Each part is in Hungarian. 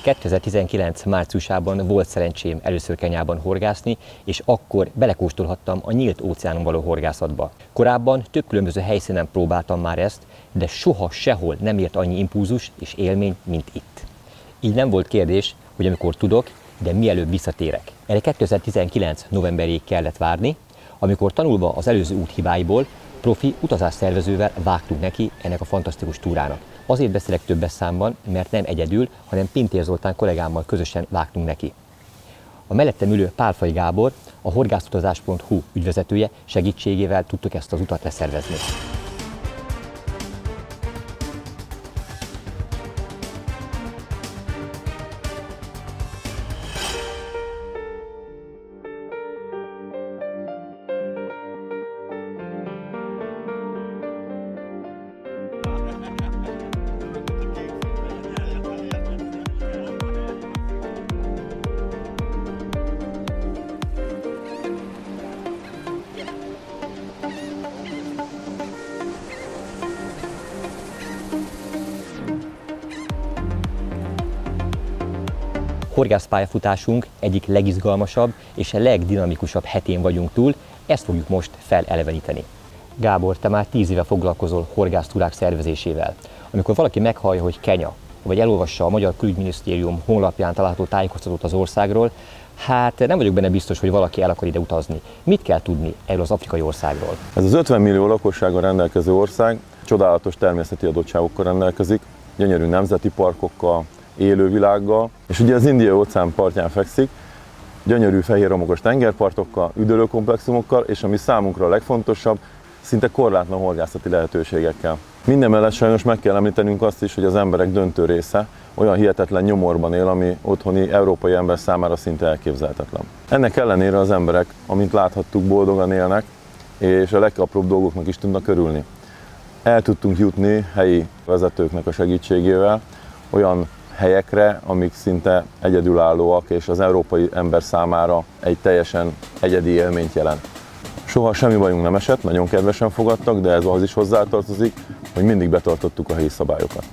2019 márciusában volt szerencsém először Kenyában horgászni, és akkor belekóstolhattam a nyílt óceánon való horgászatba. Korábban több különböző helyszínen próbáltam már ezt, de soha sehol nem ért annyi impulzus és élmény, mint itt. Így nem volt kérdés, hogy amikor tudok, de mielőbb visszatérek. Erre 2019 novemberéig kellett várni, amikor tanulva az előző út hibáiból, profi utazásszervezővel vágtunk neki ennek a fantasztikus túrának. Azért beszélek többes számban, mert nem egyedül, hanem Pintér Zoltán kollégámmal közösen vágtunk neki. A mellettem ülő Pálfai Gábor, a horgászutazás.hu ügyvezetője segítségével tudtuk ezt az utat leszervezni. Horgászpályafutásunk egyik legizgalmasabb és a legdinamikusabb hetén vagyunk túl, ezt fogjuk most feleleveníteni. Gábor, te már 10 éve foglalkozol horgásztúrák szervezésével. Amikor valaki meghallja, hogy Kenya, vagy elolvassa a Magyar Külügyminisztérium honlapján található tájékoztatót az országról, hát nem vagyok benne biztos, hogy valaki el akar ide utazni. Mit kell tudni erről az afrikai országról? Ez az 50 millió lakossággal rendelkező ország csodálatos természeti adottságokkal rendelkezik, gyönyörű nemzeti parkokkal, élővilággal, és ugye az Indiai-óceán partján fekszik, gyönyörű fehérhomokos tengerpartokkal, üdülőkomplexumokkal, és ami számunkra a legfontosabb, szinte korlátlan horgászati lehetőségekkel. Mindemellett sajnos meg kell említenünk azt is, hogy az emberek döntő része olyan hihetetlen nyomorban él, ami otthoni európai ember számára szinte elképzelhetetlen. Ennek ellenére az emberek, amint láthattuk, boldogan élnek, és a legapróbb dolgoknak is tudnak örülni. El tudtunk jutni helyi vezetőknek a segítségével olyan helyekre, amik szinte egyedülállóak, és az európai ember számára egy teljesen egyedi élményt jelent. Soha semmi bajunk nem esett, nagyon kedvesen fogadtak, de ez ahhoz is hozzátartozik, hogy mindig betartottuk a helyi szabályokat.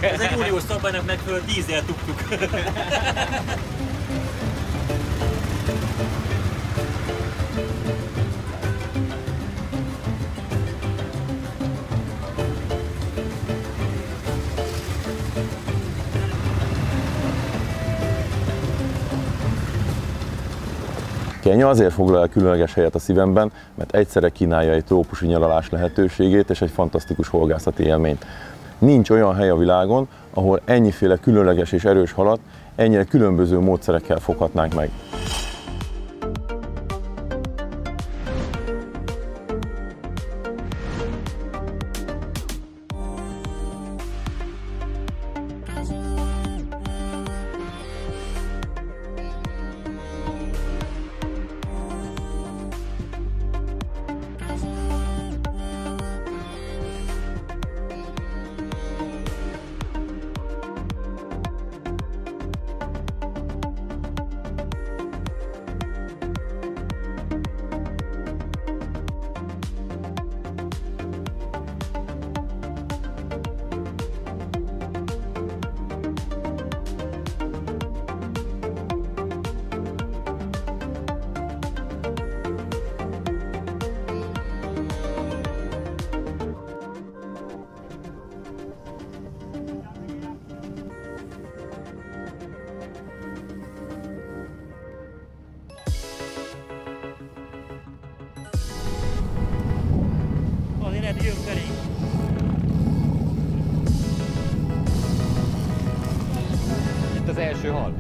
Ezek uniós szabálynak megfelelő dízel tuktuk. Kenya azért foglal el különleges helyet a szívemben, mert egyszerre kínálja egy trópusi nyaralás lehetőségét és egy fantasztikus horgászati élményt. Nincs olyan hely a világon, ahol ennyiféle különleges és erős halat ennyire különböző módszerekkel foghatnánk meg. Itt az első hal.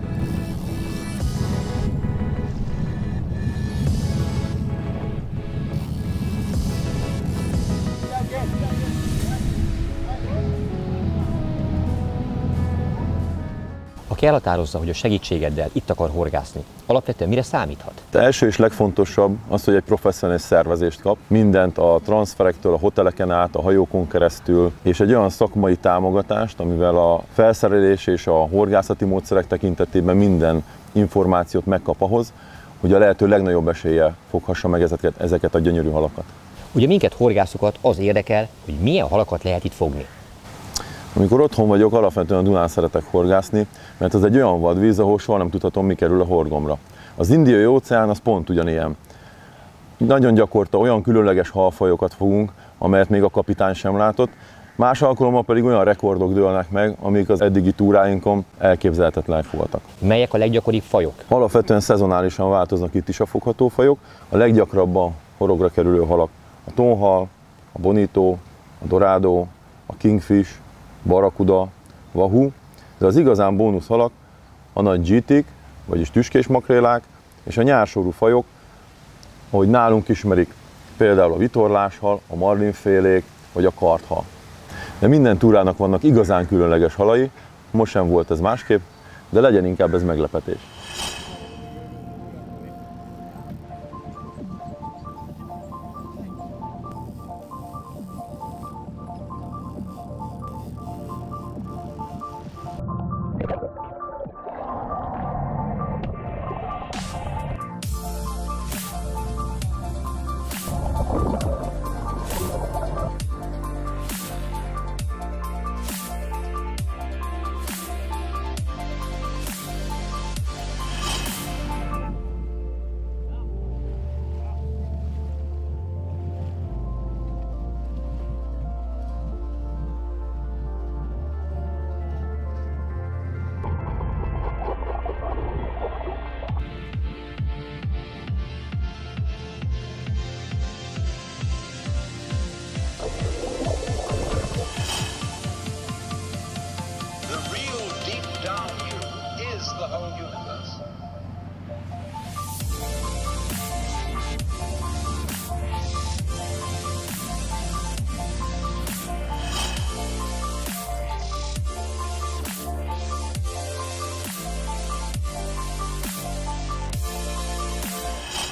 Aki elhatározza, hogy a segítségeddel itt akar horgászni, alapvetően mire számíthat? Az első és legfontosabb az, hogy egy professzionális szervezést kap, mindent a transferektől, a hoteleken át, a hajókon keresztül, és egy olyan szakmai támogatást, amivel a felszerelés és a horgászati módszerek tekintetében minden információt megkap ahhoz, hogy a lehető legnagyobb eséllyel foghassa meg ezeket a gyönyörű halakat. Ugye minket horgászokat az érdekel, hogy milyen halakat lehet itt fogni. Amikor otthon vagyok, alapvetően a Dunán szeretek horgászni, mert ez egy olyan vadvíz, ahol soha nem tudhatom, mi kerül a horgomra. Az Indiai-óceán az pont ugyanilyen. Nagyon gyakorta olyan különleges halfajokat fogunk, amelyet még a kapitány sem látott, más alkalommal pedig olyan rekordok dőlnek meg, amik az eddigi túráinkon elképzelhetetlenek voltak. Melyek a leggyakoribb fajok? Alapvetően szezonálisan változnak itt is a fogható fajok. A leggyakrabban horogra kerülő halak a tonhal, a bonito, a dorado, a kingfish, barakuda, wahoo, de az igazán bónuszhalak a nagy GT-k, vagyis tüskés makrélák, és a nyársorú fajok, ahogy nálunk ismerik, például a vitorláshal, a marlinfélék, vagy a karthal. De minden túrának vannak igazán különleges halai, most sem volt ez másképp, de legyen inkább ez meglepetés.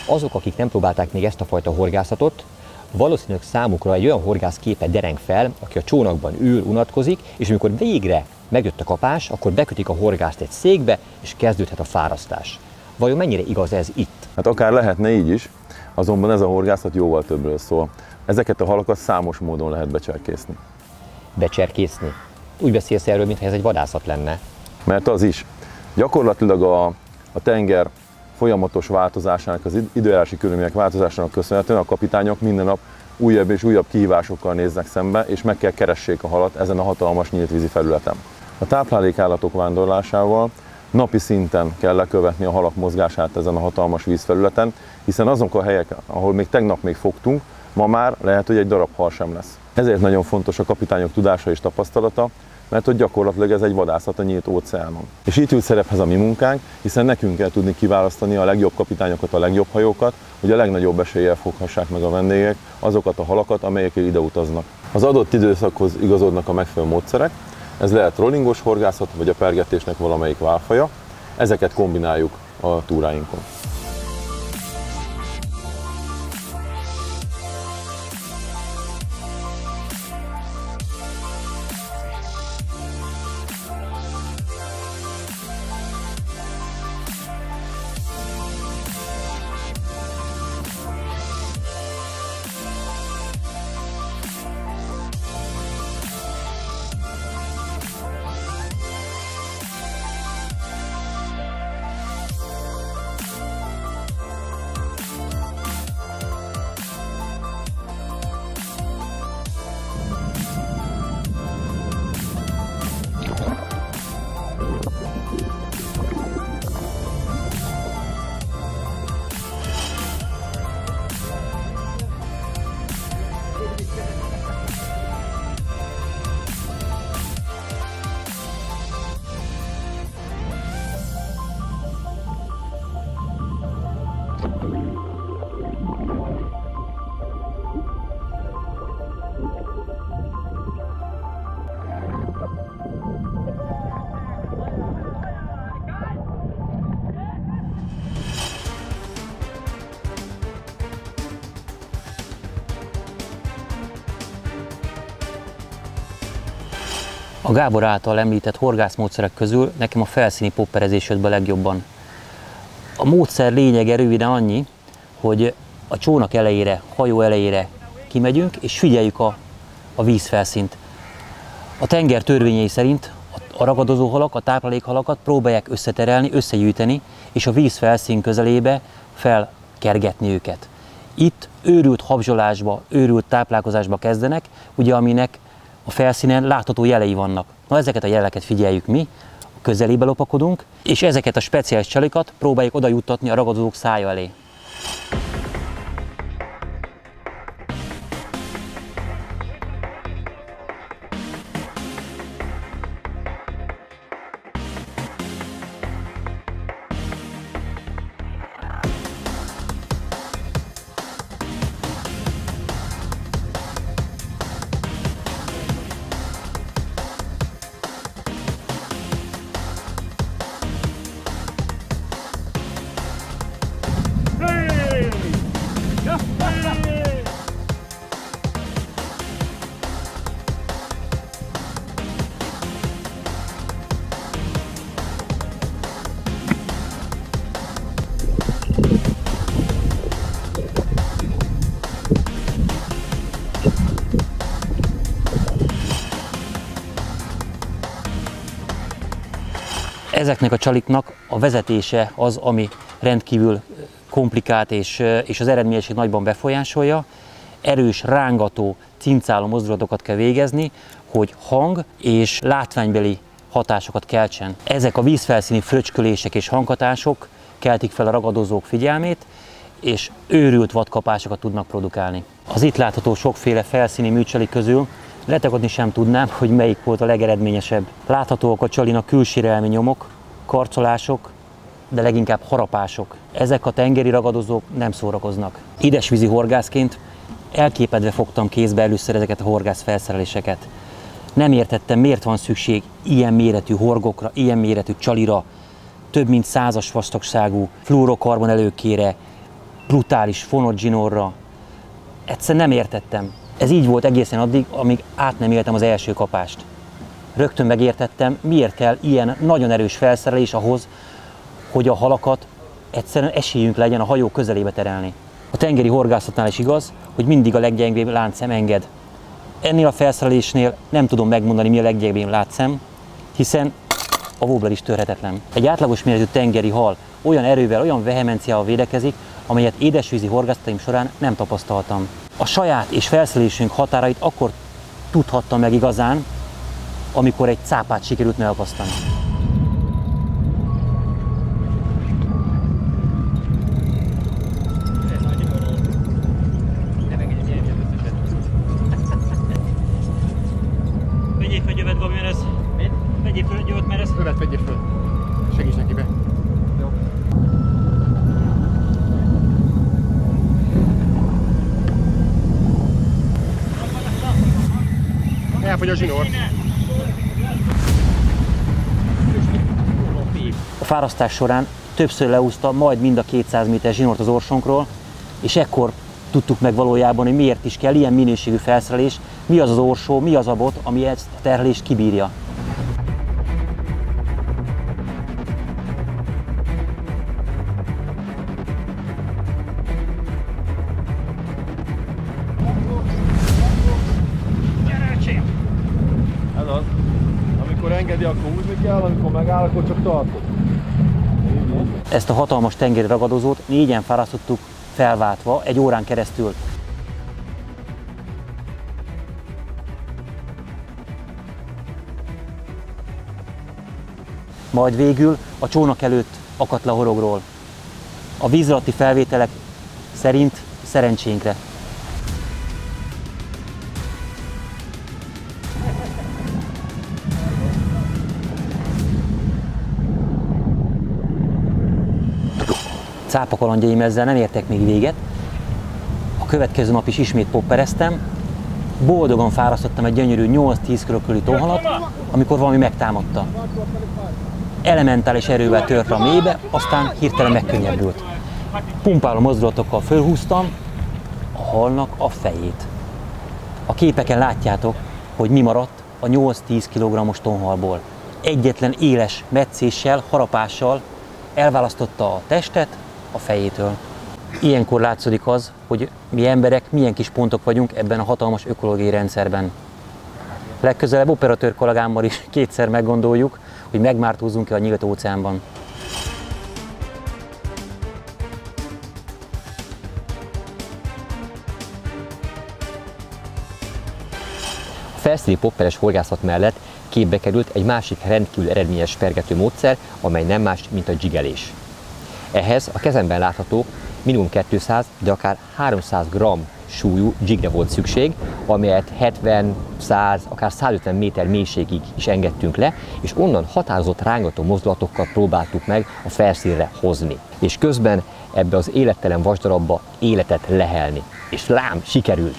Azok, akik nem próbálták még ezt a fajta horgászatot, valószínűleg számukra egy olyan horgász képe dereng fel, aki a csónakban ül, unatkozik, és amikor végre megjött a kapás, akkor bekötik a horgászt egy székbe, és kezdődhet a fárasztás. Vajon mennyire igaz ez itt? Hát akár lehetne így is, azonban ez a horgászat jóval többről szól. Ezeket a halakat számos módon lehet becserkészni. Becserkészni? Úgy beszélsz erről, mintha ez egy vadászat lenne. Mert az is. Gyakorlatilag a tenger folyamatos változásának, az időjárási körülmények változásának köszönhetően a kapitányok minden nap újabb és újabb kihívásokkal néznek szembe, és meg kell keressék a halat ezen a hatalmas nyíltvízi felületen. A táplálékállatok vándorlásával napi szinten kell lekövetni a halak mozgását ezen a hatalmas vízfelületen, hiszen azok a helyek, ahol még tegnap még fogtunk, ma már lehet, hogy egy darab hal sem lesz. Ezért nagyon fontos a kapitányok tudása és tapasztalata, mert hogy gyakorlatilag ez egy vadászat a nyílt óceánon. És itt jut szerephez a mi munkánk, hiszen nekünk kell tudni kiválasztani a legjobb kapitányokat, a legjobb hajókat, hogy a legnagyobb eséllyel foghassák meg a vendégek azokat a halakat, amelyekkel ide utaznak. Az adott időszakhoz igazodnak a megfelelő módszerek, ez lehet rollingos horgászat, vagy a pergetésnek valamelyik válfaja, ezeket kombináljuk a túráinkon. A Gábor által említett horgászmódszerek közül nekem a felszíni popperezés jött be legjobban. A módszer lényege röviden annyi, hogy a csónak elejére, hajó elejére kimegyünk, és figyeljük a vízfelszínt. A tenger törvényei szerint a ragadozó halak, a táplálékhalakat próbálják összeterelni, összegyűjteni, és a vízfelszín közelébe felkergetni őket. Itt őrült habzsolásba, őrült táplálkozásba kezdenek, ugye aminek a felszínen látható jelei vannak. Na, ezeket a jeleket figyeljük mi, közelébe lopakodunk, és ezeket a speciális csalikat próbáljuk oda juttatni a ragadozók szája elé. Ezeknek a csaliknak a vezetése az, ami rendkívül komplikált és az eredményesség nagyban befolyásolja. Erős, rángató, cincáló mozdulatokat kell végezni, hogy hang és látványbeli hatásokat keltsen. Ezek a vízfelszíni fröcskölések és hanghatások keltik fel a ragadozók figyelmét, és őrült vadkapásokat tudnak produkálni. Az itt látható sokféle felszíni műcsalik közül letagadni sem tudnám, hogy melyik volt a legeredményesebb. Láthatóak a csalinak külsérelmi nyomok, karcolások, de leginkább harapások. Ezek a tengeri ragadozók nem szórakoznak. Édesvízi horgászként elképedve fogtam kézbe először ezeket a horgászfelszereléseket. Nem értettem, miért van szükség ilyen méretű horgokra, ilyen méretű csalira, több mint 100-as vastagságú fluorokarbon előkére, brutális fonott zsinórra. Egyszerűen nem értettem. Ez így volt egészen addig, amíg át nem éltem az első kapást. Rögtön megértettem, miért kell ilyen nagyon erős felszerelés ahhoz, hogy a halakat egyszerűen esélyünk legyen a hajó közelébe terelni. A tengeri horgászatnál is igaz, hogy mindig a leggyengébb láncszem enged. Ennél a felszerelésnél nem tudom megmondani, mi a leggyengébb láncszem, hiszen a wobbler is törhetetlen. Egy átlagos méretű tengeri hal olyan erővel, olyan vehemenciával védekezik, amelyet édesvízi horgászataim során nem tapasztaltam. A saját és felszerelésünk határait akkor tudhattam meg igazán, amikor egy cápát sikerült megakasztani. Vegyél fel gyövet, Gabi, mert ez... Vegyél fel gyövet, mert ez... Követ vegyél föl. Segíts neki be. Jó. Elfogy a zsinór. A fárasztás során többször leúszta majd mind a 200 méter zsinort az orsonkról, és ekkor tudtuk meg valójában, hogy miért is kell ilyen minőségű felszerelés, mi az az orsó, mi az a bot, ami ezt a terhelést kibírja. Ez az. Amikor engedi, akkor húzni kell, amikor megáll, akkor csak tartod. Ezt a hatalmas tengeri ragadozót négyen fárasztottuk felváltva egy órán keresztül. Majd végül a csónak előtt akadt le a horogról. A víz alatti felvételek szerint szerencsénkre. Cápakalandjaim ezzel nem értek még véget. A következő nap is ismét poppereztem. Boldogan fárasztottam egy gyönyörű 8-10 kg körüli tóhalat, amikor valami megtámadta. Elementális erővel tört a mélybe, aztán hirtelen megkönnyebbült. Pumpáló mozdulatokkal fölhúztam a halnak a fejét. A képeken látjátok, hogy mi maradt a 8-10 kg-os tonhalból. Egyetlen éles metszéssel, harapással elválasztotta a testet a fejétől. Ilyenkor látszódik az, hogy mi emberek milyen kis pontok vagyunk ebben a hatalmas ökológiai rendszerben. Legközelebb operatőr kollégámmal is kétszer meggondoljuk, hogy megmártózzunk-e a nyílt óceánban. A felszíni popperes horgászat mellett képbe került egy másik rendkívül eredményes pergető módszer, amely nem más, mint a dzsigelés. Ehhez a kezemben látható minimum 200, de akár 300 g súlyú dzsigre volt szükség, amelyet 70, 100, akár 150 méter mélységig is engedtünk le, és onnan határozott rángató mozdulatokkal próbáltuk meg a felszínre hozni. És közben ebbe az élettelen vasdarabba életet lehelni. És lám, sikerült!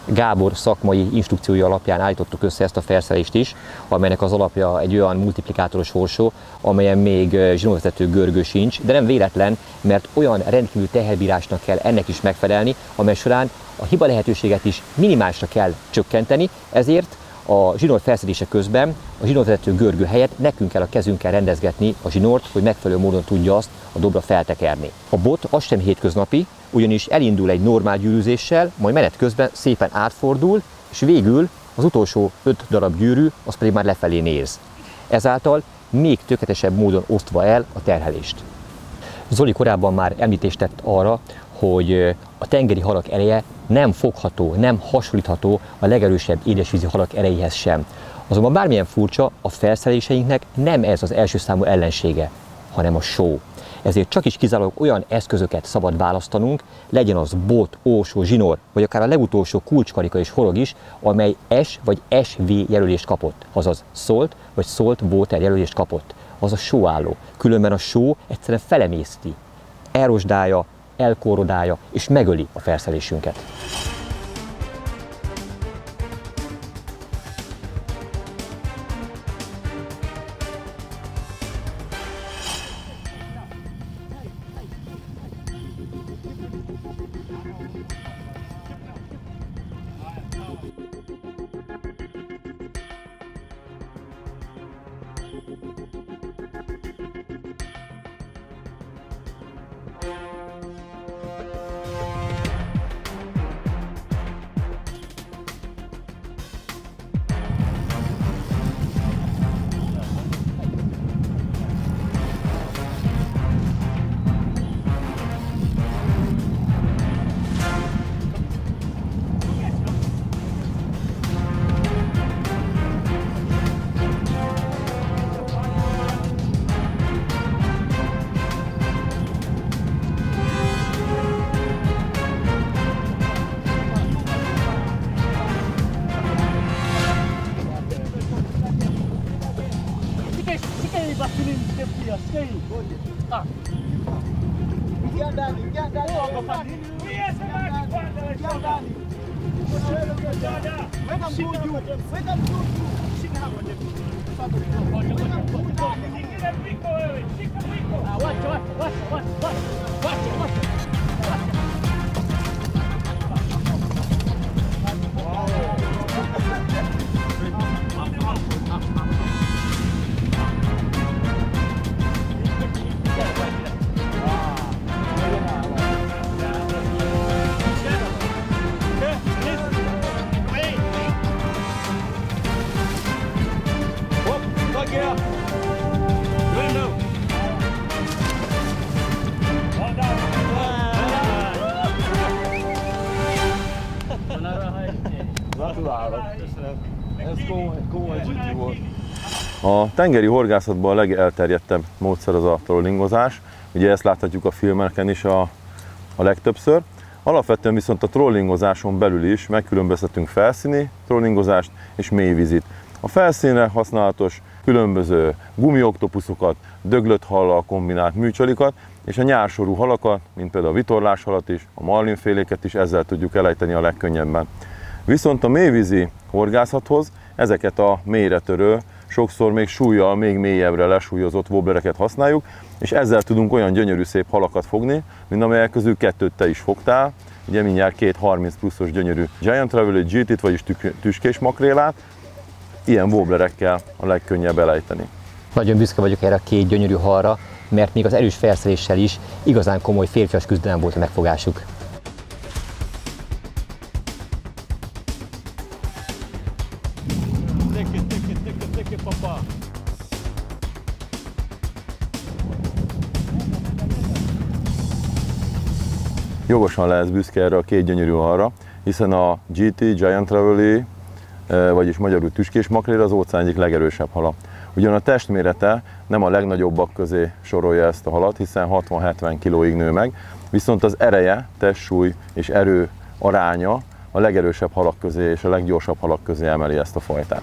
Gábor szakmai instrukciója alapján állítottuk össze ezt a felszerelést is, amelynek az alapja egy olyan multiplikátoros orsó, amelyen még zsinórvezető görgő sincs, de nem véletlen, mert olyan rendkívül teherbírásnak kell ennek is megfelelni, amely során a hiba lehetőséget is minimálisra kell csökkenteni, ezért a zsinór felszedése közben a zsinórvezető görgő helyett nekünk kell a kezünkkel rendezgetni a zsinort, hogy megfelelő módon tudja azt a dobra feltekerni. A bot az sem hétköznapi, ugyanis elindul egy normál gyűrűzéssel, majd menet közben szépen átfordul, és végül az utolsó 5 darab gyűrű, az pedig már lefelé néz. Ezáltal még tökéletesebb módon osztva el a terhelést. Zoli korábban már említést tett arra, hogy a tengeri halak ereje nem fogható, nem hasonlítható a legerősebb édesvízi halak erejéhez sem. Azonban bármilyen furcsa, a felszereléseinknek nem ez az első számú ellensége, hanem a só. Ezért csak is kizárólag olyan eszközöket szabad választanunk, legyen az bot, ósó, zsinór, vagy akár a legutolsó kulcskarika és horog is, amely S vagy SV jelölést kapott, azaz Salt vagy Salt Water jelölést kapott, az a sóálló. Különben a só egyszerűen felemészti, elrosdálja, elkorrodálja és megöli a felszerelésünket. Gratulálok! Ez komoly volt. A tengeri horgászatban a legelterjedtebb módszer az a trollingozás. Ugye ezt láthatjuk a filmeken is a legtöbbször. Alapvetően viszont a trollingozáson belül is megkülönböztetünk felszíni trollingozást és mélyvízit. A felszínre használatos különböző gumioktopuszokat, döglött hallal kombinált műcsalikat, és a nyársorú halakat, mint például a vitorláshalat is, a marlinféléket is ezzel tudjuk elejteni a legkönnyebben. Viszont a mélyvízi horgászathoz ezeket a mélyre törő, sokszor még súllyal még mélyebbre lesúlyozott wobblereket használjuk, és ezzel tudunk olyan gyönyörű szép halakat fogni, mint amelyek közül kettőt te is fogtál. Ugye mindjárt két 30 pluszos gyönyörű Giant Travely GT-t, vagyis tüskés makrélát. Ilyen wobblerekkel a legkönnyebb elejteni. Nagyon büszke vagyok erre a két gyönyörű halra, mert még az erős felszereléssel is igazán komoly férfias küzdelem volt a megfogásuk. Jogosan lehetsz büszke erre a két gyönyörű halra, hiszen a GT, Giant Travely, vagyis magyarul tüskés makrél az óceán egyik legerősebb hala. Ugyan a testmérete nem a legnagyobbak közé sorolja ezt a halat, hiszen 60-70 kilóig nő meg, viszont az ereje, testsúly és erő aránya a legerősebb halak közé és a leggyorsabb halak közé emeli ezt a fajtát.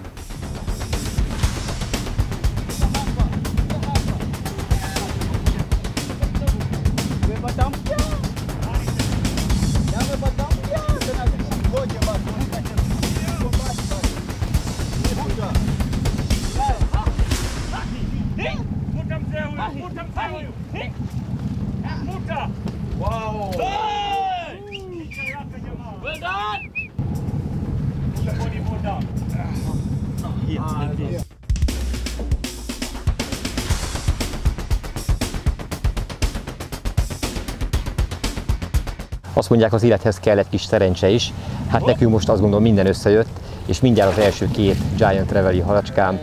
Azt mondják, az élethez kell egy kis szerencse is. Hát nekünk most azt gondolom minden összejött, és mindjárt az első két Giant Travely halacskám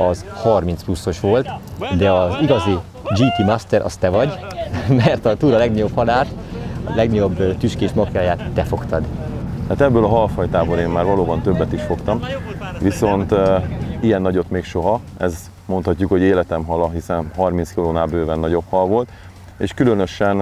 az 30 pluszos volt, de az igazi GT Master az te vagy, mert a túl a legnagyobb halát, a legnagyobb tüskés makráját te fogtad. Hát ebből a halfajtából én már valóban többet is fogtam, viszont ilyen nagyot még soha. Ez mondhatjuk, hogy életem hala, hiszen 30 kilónál bőven nagyobb hal volt, és különösen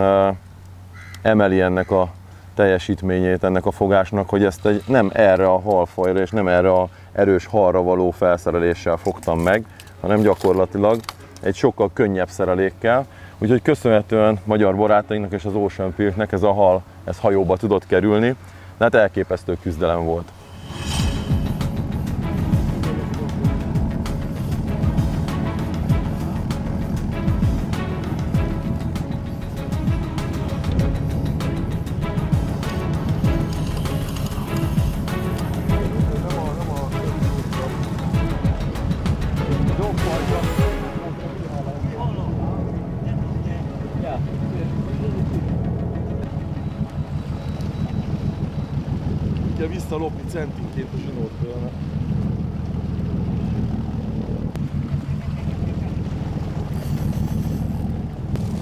emeli ennek a teljesítményét ennek a fogásnak, hogy ezt nem erre a halfajra és nem erre a erős halra való felszereléssel fogtam meg, hanem gyakorlatilag egy sokkal könnyebb szerelékkel. Úgyhogy köszönhetően magyar barátainknak és az Ocean Pilknek ez a hal, ez hajóba tudott kerülni, de hát elképesztő küzdelem volt. Kell visszalopni centinként a zsinót tőle.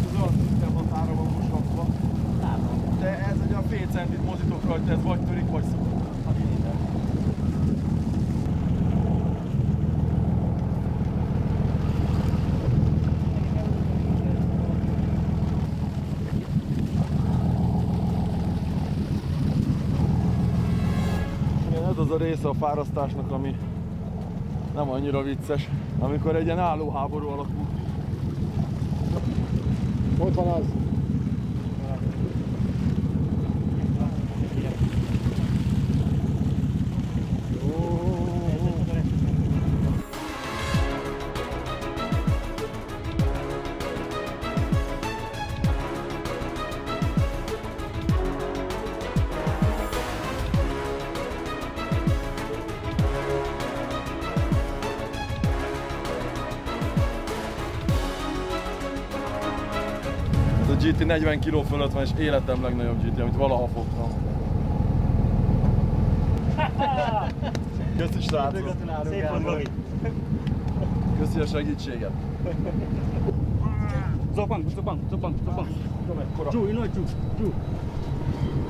Az alapszisztem határa van most rakva. De ez egy a fél centit mozítok rajta, ez vagy törik, vagy szokott. Ez az a része a fárasztásnak, ami nem annyira vicces, amikor egy ilyen állóháború alakul. Ott van az! A GT 40 kg fölött van, és életem legnagyobb GT, amit valaha fogtam. Köszi srácok! Szép van, Gabi! Köszi a segítséget! Zopang. Csú, nagy csú.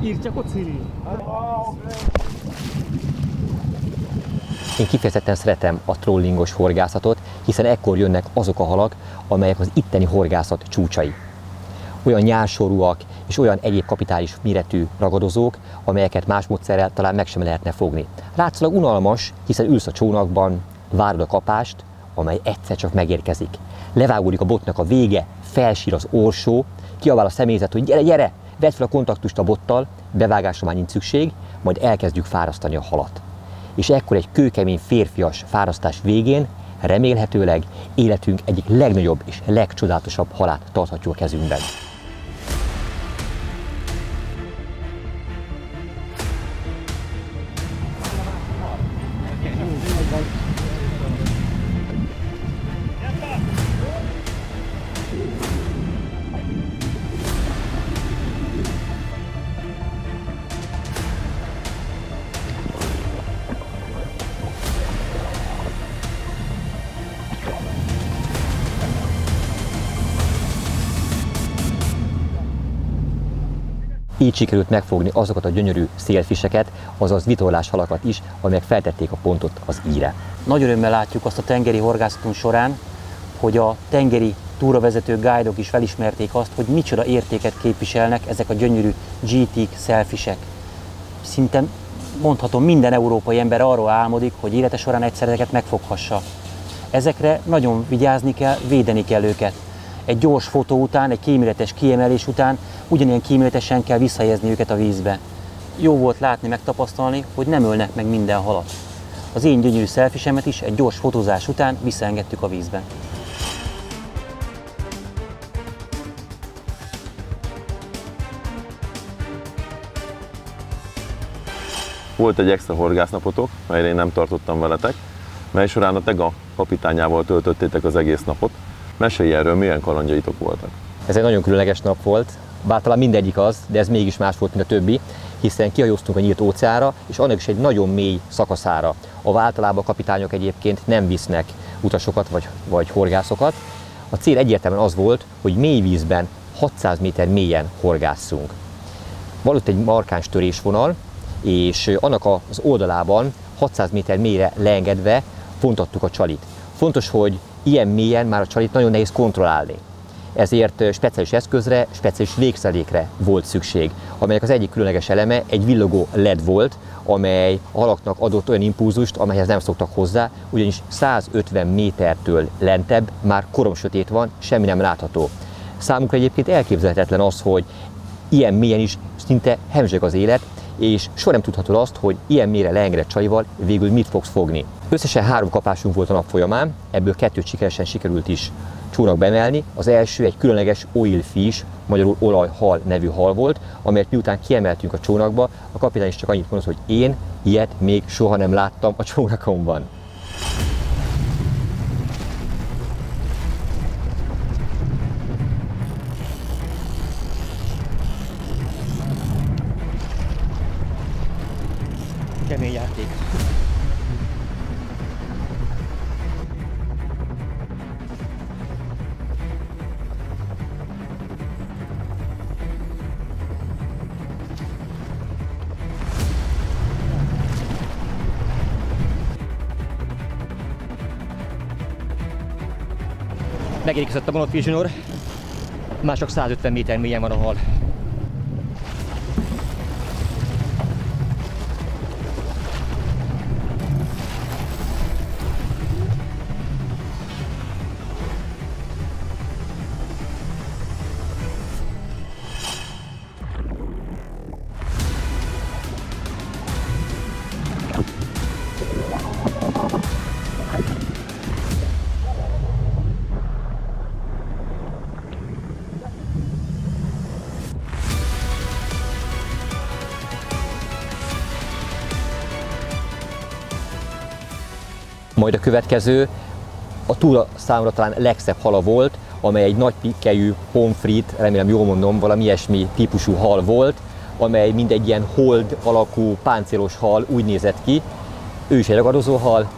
Ír csak ott szíri. Én kifejezetten szeretem a trollingos horgászatot, hiszen ekkor jönnek azok a halak, amelyek az itteni horgászat csúcsai. Olyan nyálsorúak és olyan egyéb kapitális méretű ragadozók, amelyeket más módszerrel talán meg sem lehetne fogni. Látszólag unalmas, hiszen ülsz a csónakban, várod a kapást, amely egyszer csak megérkezik. Levágódik a botnak a vége, felsír az orsó, kiabál a személyzet, hogy gyere, gyere, vedd fel a kontaktust a bottal, bevágásra már nincs szükség, majd elkezdjük fárasztani a halat. És ekkor egy kőkemény férfias fárasztás végén remélhetőleg életünk egyik legnagyobb és legcsodálatosabb halát tarthatjuk a kezünkben. Így sikerült megfogni azokat a gyönyörű szélfiseket, azaz vitorlás halakat is, amelyek feltették a pontot az íre. Nagy örömmel látjuk azt a tengeri horgászatunk során, hogy a tengeri túravezető guide-ok is felismerték azt, hogy micsoda értéket képviselnek ezek a gyönyörű GT-k, szélfisek. Szinte mondhatom, minden európai ember arról álmodik, hogy élete során egyszer ezeket megfoghassa. Ezekre nagyon vigyázni kell, védeni kell őket. Egy gyors fotó után, egy kíméletes kiemelés után ugyanilyen kíméletesen kell visszahelyezni őket a vízbe. Jó volt látni, megtapasztalni, hogy nem ölnek meg minden halat. Az én gyönyörű szélfisemet is egy gyors fotózás után visszaengedtük a vízbe. Volt egy extra horgásznapotok, melyre én nem tartottam veletek, mely során a Tega kapitányával töltöttétek az egész napot. Mesélj erről, milyen kalandjaitok voltak? Ez egy nagyon különleges nap volt, bár talán mindegyik az, de ez mégis más volt, mint a többi, hiszen kihajóztunk a nyílt óceánra, és annak is egy nagyon mély szakaszára, ahol általában a kapitányok egyébként nem visznek utasokat vagy horgászokat. A cél egyértelműen az volt, hogy mély vízben 600 méter mélyen horgásszunk. Volt egy markáns törésvonal, és annak az oldalában 600 méter mélyre leengedve fontattuk a csalit. Fontos, hogy ilyen mélyen már a csalit nagyon nehéz kontrollálni. Ezért speciális eszközre, speciális végszelékre volt szükség, amelyek az egyik különleges eleme egy villogó LED volt, amely a halaknak adott olyan impulzust, amelyhez nem szoktak hozzá, ugyanis 150 métertől lentebb már koromsötét van, semmi nem látható. Számunkra egyébként elképzelhetetlen az, hogy ilyen mélyen is szinte hemzseg az élet, és soha nem tudhatod azt, hogy ilyen mélyre leengedett csalival végül mit fogsz fogni. Összesen 3 kapásunk volt a nap folyamán, ebből 2 sikeresen sikerült is csónakba emelni. Az első egy különleges oil fish, magyarul olajhal nevű hal volt, amelyet miután kiemeltünk a csónakba, a kapitány is csak annyit mondott, hogy én ilyet még soha nem láttam a csónakomban. Kemény játék. Megérkezett a Monofish Junior, már csak 150 méter mélyen van a hal. Majd a következő, a túra számomra talán legszebb hala volt, amely egy nagy pikkelyű pomfrit, remélem jól mondom, valami ilyesmi típusú hal volt, amely mindegy ilyen hold alakú, páncélos hal úgy nézett ki. Ő is egy ragadozó hal,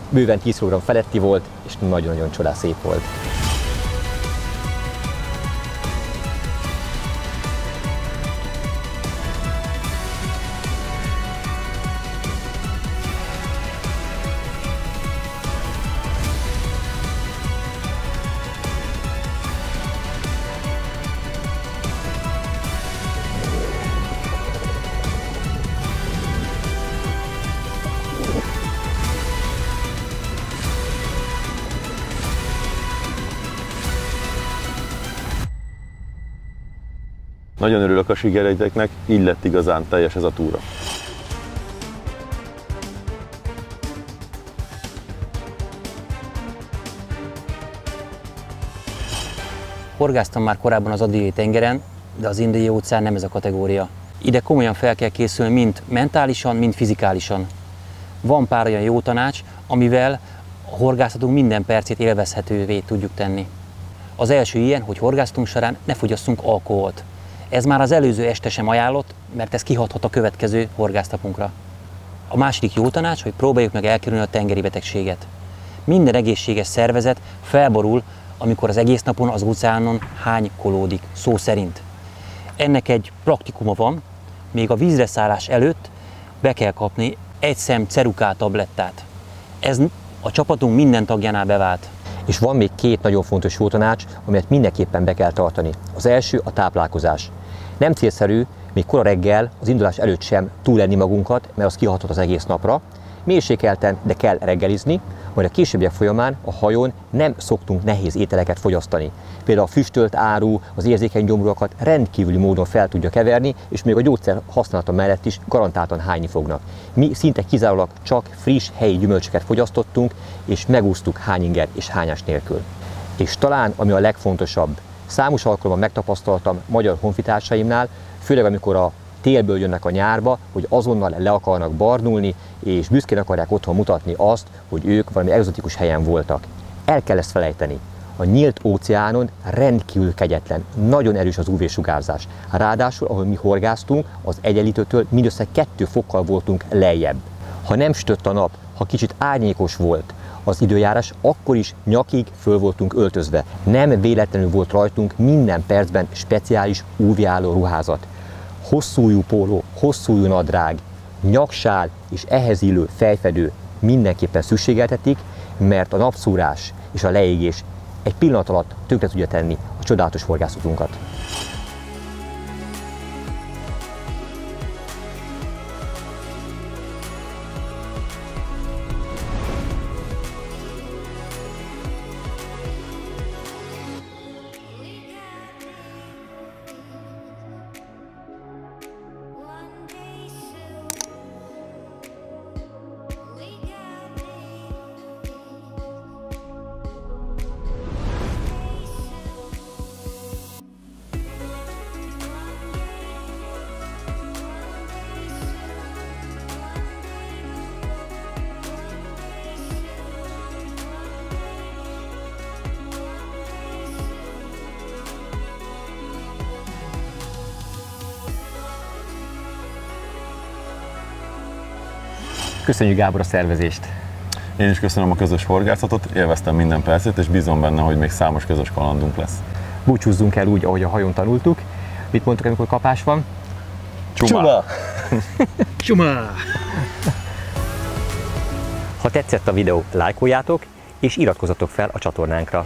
bőven 10 kg feletti volt, és nagyon-nagyon csodás szép volt. Nagyon örülök a sikereiteknek, így lett igazán teljes ez a túra. Horgásztam már korábban az Adriai-tengeren, de az Indiai-óceán nem ez a kategória. Ide komolyan fel kell készülni mind mentálisan, mind fizikálisan. Van pár olyan jó tanács, amivel a horgászatunk minden percét élvezhetővé tudjuk tenni. Az első ilyen, hogy horgásztunk során ne fogyasszunk alkoholt. Ez már az előző este sem ajánlott, mert ez kihathat a következő horgásztapunkra. A második jó tanács, hogy próbáljuk meg elkerülni a tengeri betegséget. Minden egészséges szervezet felborul, amikor az egész napon az óceánon hánykolódik, szó szerint. Ennek egy praktikuma van, még a vízre szállás előtt be kell kapni egy szem cerukál tablettát. Ez a csapatunk minden tagjánál bevált. És van még két nagyon fontos jó tanács, amelyet mindenképpen be kell tartani. Az első a táplálkozás. Nem célszerű még kora reggel, az indulás előtt sem túlenni magunkat, mert az kihathat az egész napra. Mérsékelten, de kell reggelizni, majd a későbbiek folyamán a hajón nem szoktunk nehéz ételeket fogyasztani. Például a füstölt áru, az érzékeny gyomruakat rendkívüli módon fel tudja keverni, és még a gyógyszer használata mellett is garantáltan hányni fognak. Mi szinte kizárólag csak friss helyi gyümölcsöket fogyasztottunk, és megúsztuk hányinger és hányás nélkül. És talán, ami a legfontosabb, számos alkalommal megtapasztaltam magyar honfitársaimnál, főleg amikor a télből jönnek a nyárba, hogy azonnal le akarnak barnulni, és büszkén akarják otthon mutatni azt, hogy ők valami egzotikus helyen voltak. El kell ezt felejteni. A nyílt óceánon rendkívül kegyetlen, nagyon erős az UV-sugárzás. Ráadásul, ahol mi horgáztunk, az egyenlítőtől mindössze 2 fokkal voltunk lejjebb. Ha nem sütött a nap, ha kicsit árnyékos volt az időjárás, akkor is nyakig föl voltunk öltözve. Nem véletlenül volt rajtunk minden percben speciális UV-álló ruházat. Hosszújú póló, hosszújú nadrág, nyaksál és ehhez illő fejfedő mindenképpen szükségeltetik, mert a napszúrás és a leégés egy pillanat alatt tönkre tudja tenni a csodálatos horgászatunkat. Köszönjük, Gábor, a szervezést! Én is köszönöm a közös horgászatot, élveztem minden percét, és bízom benne, hogy még számos közös kalandunk lesz. Búcsúzzunk el úgy, ahogy a hajón tanultuk. Mit mondtuk, amikor kapás van? Csuma! Csuma! Ha tetszett a videó, lájkoljátok és iratkozzatok fel a csatornánkra.